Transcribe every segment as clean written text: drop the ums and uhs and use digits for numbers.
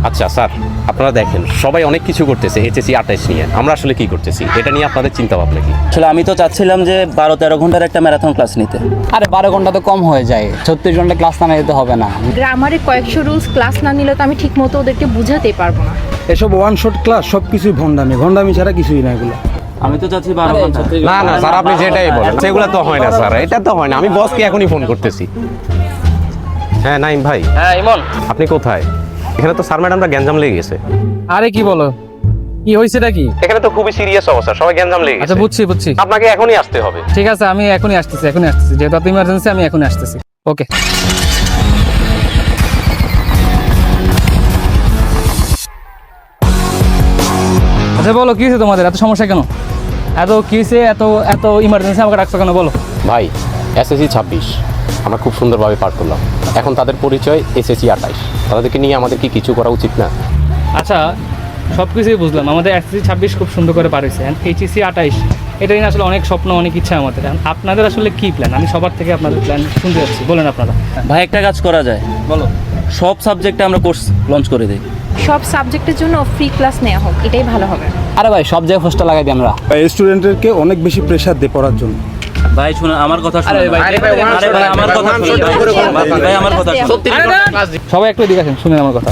আচ্ছা স্যার, আপনারা দেখেন সবাই অনেক কিছু করতেছে এইচএসসি 28 নিয়ে, আমরা আসলে কি করতেছি এটা নিয়ে আপনাদের চিন্তা ভাবনা কি? আসলে আমি তো চাচ্ছিলাম যে 12-13 ঘন্টার একটা ম্যারাথন ক্লাস নিতে। আরে 12 ঘন্টা তো কম হয়ে যায়, 36 ঘন্টা ক্লাস না নিতে হবে না। গ্রামারে কয়েকশো রুলস ক্লাস না নিলে তো আমি ঠিক মতো ওদেরকে বুঝাতেই পারবো না। এসব ওয়ান শট ক্লাস সব কিছুই ভণ্ডামি ছাড়া কিছুই না এগুলো। আমি তো চাচ্ছি 12 ঘন্টা। না না স্যার, আপনি যেটাই বলেন সেগুলো তো হয় না স্যার, এটা তো হয় না। আমি বসকে এখনই ফোন করতেছি। হ্যাঁ নাইম ভাই। হ্যাঁ ইমন, আপনি কোথায়? এখানে তো স্যার ম্যাডামরা গ্যাঞ্জাম লেগে গেছে। আরে কি বলো, কি হয়েছেটা কি? এখানে তো খুবই সিরিয়াস অবস্থা, সবাই গ্যাঞ্জাম লেগে আচ্ছা গেছে। বুঝছি। আপনাকে এখনই আসতে হবে। ঠিক আছে, আমি এখনই আসতেছি। যেহেতু এত ইমার্জেন্সি, আমি এখনই আসতেছি। ওকে। আচ্ছা বলো, কি হয়েছে তোমাদের? এত সমস্যা কেন? কি হয়েছে? এত ইমার্জেন্সি আমাকে ডাকছো কেন বলো? ভাই, এসএসসি 26 আমরা খুব সুন্দরভাবে পার করলাম। এখন তাদের পরিচয় এসএসসি 28। তাদেরকে নিয়ে আমাদের কি কিছু করা উচিত না? আচ্ছা, সব কিছুই বুঝলাম, আমাদের এসএসসি 26 খুব সুন্দর করে পার হয়েছে। এইচএসসি 28 এটা নিয়ে আসলে অনেক স্বপ্ন, অনেক ইচ্ছা আমাদের। আপনাদের আসলে কি প্ল্যান? আমি সবার থেকে আপনাদের প্ল্যান শুনতে যাচ্ছি, বলেন আপনারা। ভাই একটা কাজ করা যায়, বলো। সব সাবজেক্টে আমরা কোর্স লঞ্চ করে দিই। সব সাবজেক্টের জন্য ফ্রি ক্লাস নেওয়া হোক, এটাই ভালো হবে। আরে ভাই, সব জায়গায় হোস্টেল লাগাই দিই আমরা। স্টুডেন্টদেরকে অনেক বেশি প্রেশার দেয় পড়ার জন্য। ভাই শুনুন আমার কথা শুনুন। আরে ভাই, আরে ভাই আমার কথা শুনুন। ভাই আমার কথা শুনুন। সবাই একটু এদিকে আসেন, শুনেন আমার কথা।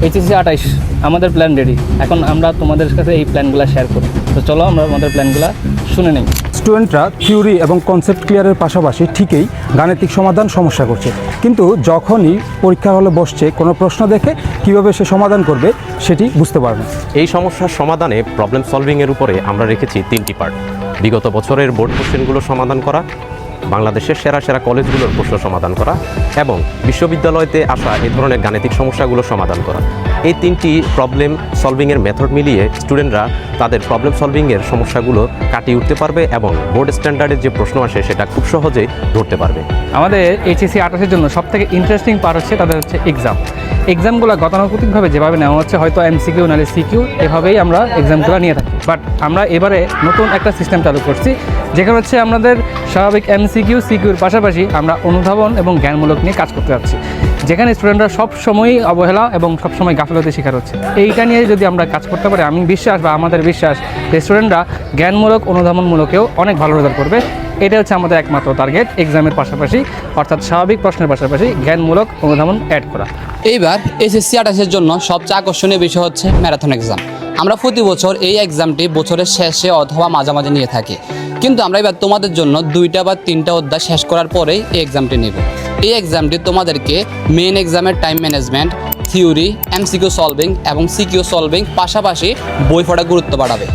এইচএসসি 28 আমাদের প্ল্যান রেডি। এখন আমরা তোমাদের কাছে এই প্ল্যানগুলো শেয়ার করি। তো চলো আমরা আমাদের প্ল্যানগুলো শুনে নিই। স্টুডেন্টরা থিওরি এবং কনসেপ্ট ক্লিয়ারের পাশাপাশি ঠিকই গাণিতিক সমাধান সমস্যা করছে, কিন্তু যখনই পরীক্ষার হলে বসছে কোনো প্রশ্ন দেখে কিভাবে সে সমাধান করবে সেটি বুঝতে পারে না। এই সমস্যার সমাধানে প্রবলেম সলভিংয়ের উপরে আমরা রেখেছি 3টি পার্ট। বিগত বছরের বোর্ড কোশ্চেনগুলো সমাধান করা, বাংলাদেশের সেরা কলেজগুলোর প্রশ্ন সমাধান করা এবং বিশ্ববিদ্যালয়তে আসা এই ধরনের গাণিতিক সমস্যাগুলো সমাধান করা। এই 3টি প্রবলেম সলভিংয়ের মেথড মিলিয়ে স্টুডেন্টরা তাদের প্রবলেম সলভিংয়ের সমস্যাগুলো কাটিয়ে উঠতে পারবে এবং বোর্ড স্ট্যান্ডার্ডের যে প্রশ্ন আসে সেটা খুব সহজেই ধরতে পারবে। আমাদের এইচএসসি 28 জন্য সবথেকে ইন্টারেস্টিং পার্ট হচ্ছে তাদের হচ্ছে এক্সামগুলো গতানুগতিকভাবে যেভাবে নেওয়া হচ্ছে, হয়তো এমসিকিউ নাহলে সিকিউ, এভাবেই আমরা এক্সামগুলো নিয়ে থাকি। বাট আমরা এবারে নতুন একটা সিস্টেম চালু করছি, যেখানে হচ্ছে আমাদের স্বাভাবিক এমসিকিউ সিকিউর পাশাপাশি আমরা অনুধাবন এবং জ্ঞানমূলক নিয়ে কাজ করতে যাচ্ছি, যেখানে স্টুডেন্টরা সবসময়ই অবহেলা এবং সবসময় গাফিলতির শিকার হচ্ছে। এইটা নিয়ে যদি আমরা কাজ করতে পারি, আমি বিশ্বাস বা আমাদের বিশ্বাস যে স্টুডেন্টরা জ্ঞানমূলক অনুধাবনমূলকেও অনেক ভালো রেজাল্ট করবে। এটা হচ্ছে আমাদের একমাত্র টার্গেট, এক্সামের পাশাপাশি অর্থাৎ স্বাভাবিক প্রশ্নের পাশাপাশি জ্ঞানমূলক অনুধাবন অ্যাড করা। এইবার এসএসসি 28 জন্য সবচেয়ে আকর্ষণীয় বিষয় হচ্ছে ম্যারাথন এক্সাম। আমরা প্রতি বছর এই এক্সামটি বছরের শেষে অথবা মাঝামাঝি নিয়ে থাকি, কিন্তু আমরা এবার তোমাদের জন্য 2টা বা 3টা অধ্যায় শেষ করার পরেই এই এক্সামটি নেব। এই এক্সামটি তোমাদেরকে মেইন এক্সামের time management, theory, MCQ solving এবং সিকিউ সলভিং পাশাপাশি বই পড়ার গুরুত্ব বাড়াবে।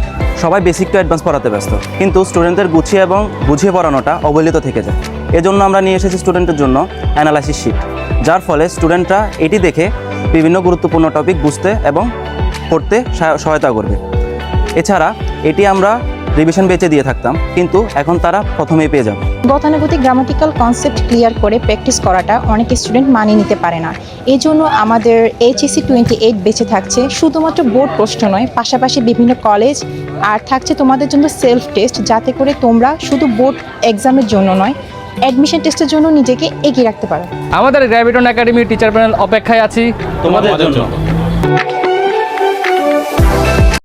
সবাই বেসিক টু অ্যাডভান্স পড়াতে ব্যস্ত, কিন্তু স্টুডেন্টদের গুছিয়ে এবং বুঝিয়ে পড়ানোটা অবহেলিত থেকে যায়। এজন্য আমরা নিয়ে এসেছি স্টুডেন্টের জন্য অ্যানালাইসিস শিট, যার ফলে স্টুডেন্টরা এটি দেখে বিভিন্ন গুরুত্বপূর্ণ টপিক বুঝতে এবং পড়তে সহায়তা করবে। এছাড়া এটি আমরা রিভিশন বেচে দিয়ে থাকতাম, কিন্তু এখন তারা প্রথমেই পেয়ে যাবে। গতানুগতিক গ্রামাটিক্যাল কনসেপ্ট ক্লিয়ার করে প্র্যাকটিস করাটা অনেক স্টুডেন্ট মানিয়ে নিতে পারে না। এই জন্য আমাদের এইচএসসি 28 বেঁচে থাকছে। শুধুমাত্র বোর্ড প্রশ্ন নয়, পাশাপাশি বিভিন্ন কলেজ আর থাকছে তোমাদের জন্য সেলফ টেস্ট, যাতে করে তোমরা শুধু বোর্ড এক্সামের জন্য নয়, অ্যাডমিশন টেস্টের জন্য নিজেকে এগিয়ে রাখতে পারো। আমাদের গ্র্যাভিটন একাডেমির টিচার প্যানেল অপেক্ষায় আছি তোমাদের জন্য।